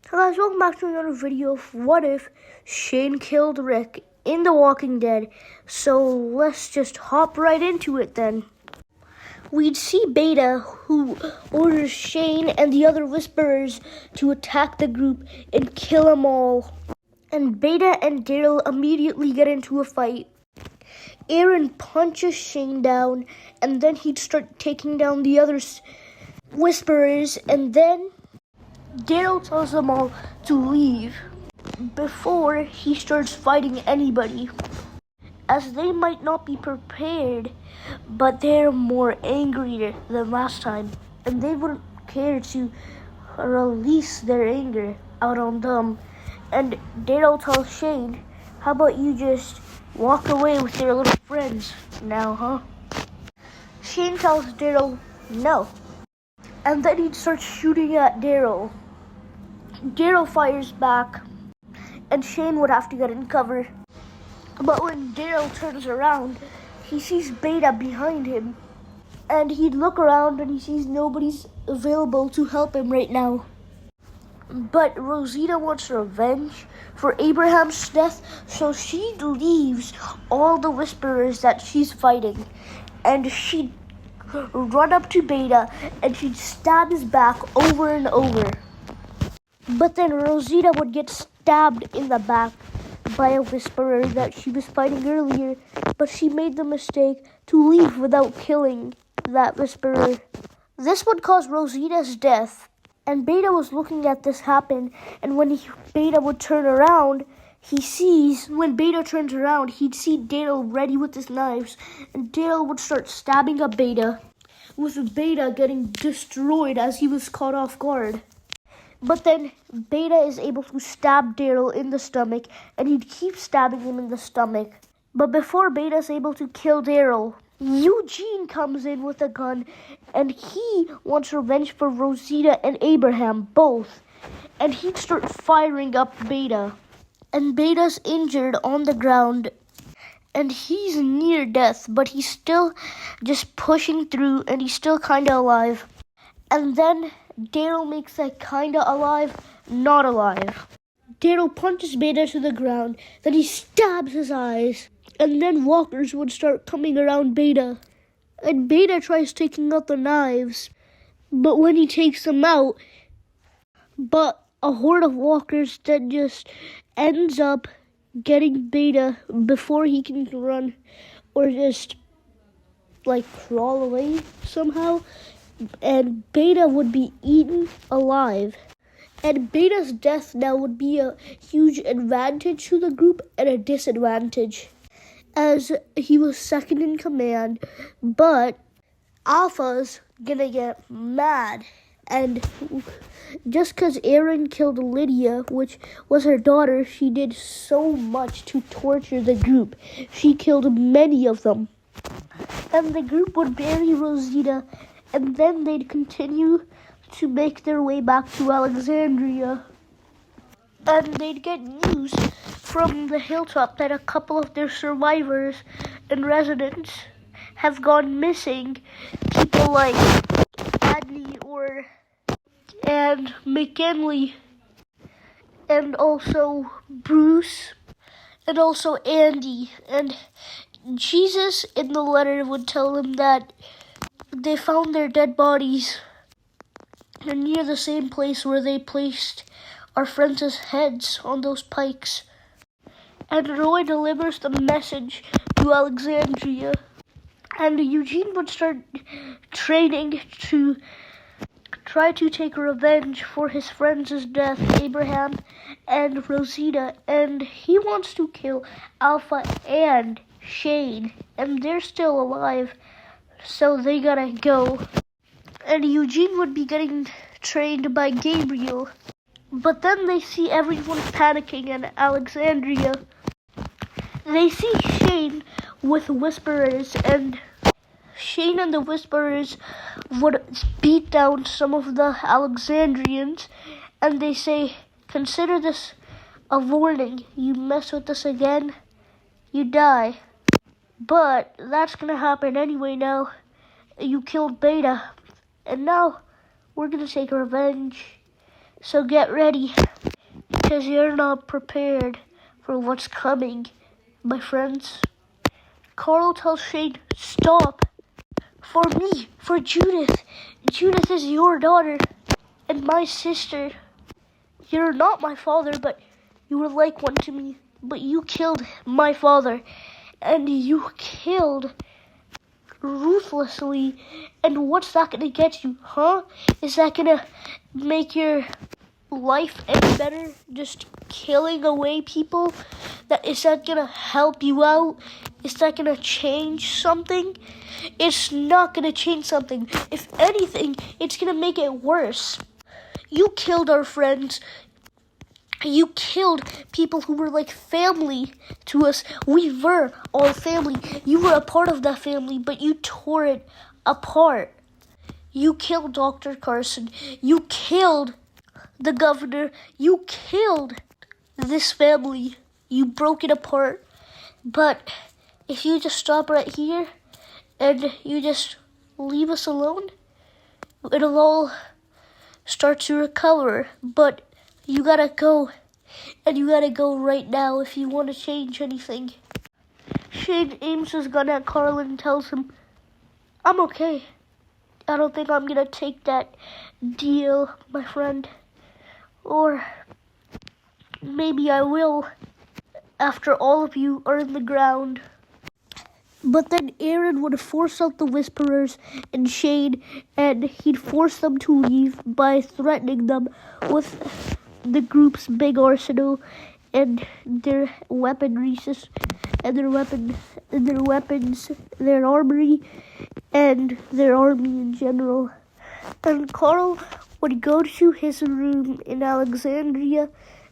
Hey guys, welcome back to another video of What If Shane Killed Rick in The Walking Dead. So let's just hop right into it then. We'd see Beta, who orders Shane and the other Whisperers to attack the group and kill them all. And Beta and Daryl immediately get into a fight. Aaron punches Shane down, and then he'd start taking down the other Whisperers, and then Daryl tells them all to leave before he starts fighting anybody, as they might not be prepared, but they're more angry than last time, and they wouldn't care to release their anger out on them. And Daryl tells Shane, how about you just walk away with your little friends now, huh? Shane tells Daryl no, and then he starts shooting at Daryl. Daryl fires back, and Shane would have to get in cover. But when Daryl turns around, he sees Beta behind him, and he'd look around and he sees nobody's available to help him right now. But Rosita wants revenge for Abraham's death, so she leaves all the Whisperers that she's fighting, and she'd run up to Beta and she'd stab his back over and over. But then Rosita would get stabbed in the back by a Whisperer that she was fighting earlier, but she made the mistake to leave without killing that Whisperer. This would cause Rosita's death, and Beta was looking at this happen, and when Beta would turn around, when Beta turns around, he'd see Daryl ready with his knives, and Daryl would start stabbing up Beta, with Beta getting destroyed as he was caught off guard. But then Beta is able to stab Daryl in the stomach, and he'd keep stabbing him in the stomach. But before Beta's able to kill Daryl, Eugene comes in with a gun, and he wants revenge for Rosita and Abraham both. And he'd start firing up Beta. And Beta's injured on the ground, and he's near death, but he's still just pushing through, and he's still kinda alive. And then Daryl makes that kinda alive not alive. Daryl punches Beta to the ground, then he stabs his eyes, and then walkers would start coming around Beta. And Beta tries taking out the knives, but when he takes them out, but a horde of walkers then just ends up getting Beta before he can run or just crawl away somehow. And Beta would be eaten alive. And Beta's death now would be a huge advantage to the group and a disadvantage, as he was second in command. But Alpha's gonna get mad, and just because Aaron killed Lydia, which was her daughter, she did so much to torture the group. She killed many of them. And the group would bury Rosita, and then they'd continue to make their way back to Alexandria. And they'd get news from the hilltop that a couple of their survivors and residents have gone missing. People like Adley and McKinley, and also Bruce, and also Andy. And Jesus in the letter would tell them that they found their dead bodies near the same place where they placed our friends' heads on those pikes. And Roy delivers the message to Alexandria. And Eugene would start training to try to take revenge for his friends' death, Abraham and Rosita. And he wants to kill Alpha and Shane, and they're still alive, so they gotta go. And Eugene would be getting trained by Gabriel. But then they see everyone panicking in Alexandria. They see Shane with Whisperers, and Shane and the Whisperers would beat down some of the Alexandrians, and they say, consider this a warning. You mess with us again, you die. But that's gonna happen anyway now. You killed Beta, and now we're gonna take revenge. So get ready, because you're not prepared for what's coming, my friends. Carl tells Shane, stop. For me, for Judith. Judith is your daughter and my sister. You're not my father, but you were like one to me. But you killed my father, and you killed ruthlessly. And what's that gonna get you, huh? Is that gonna make your life any better? Just killing away people? Is that gonna help you out? Is that gonna change something? It's not gonna change something. If anything, it's gonna make it worse. You killed our friends. You killed people who were like family to us. We were all family. You were a part of that family, but you tore it apart. You killed Dr. Carson. You killed the governor. You killed this family. You broke it apart. But if you just stop right here and you just leave us alone, it'll all start to recover. But you gotta go, and you gotta go right now if you want to change anything. Shane aims his gun at Carl and tells him, I'm okay. I don't think I'm gonna take that deal, my friend. Or maybe I will, after all of you are in the ground. But then Aaron would force out the Whisperers and Shane, and he'd force them to leave by threatening them with the group's big arsenal and their weaponry and their weapons, their armory, and their army in general. And Carl would go to his room in Alexandria,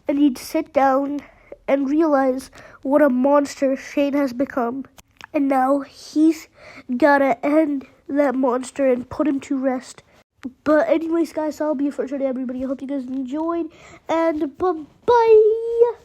and he'd sit down and realize what a monster Shane has become. And now he's gotta end that monster and put him to rest. But anyways, guys, that'll be it for today, everybody. I hope you guys enjoyed, and bye-bye.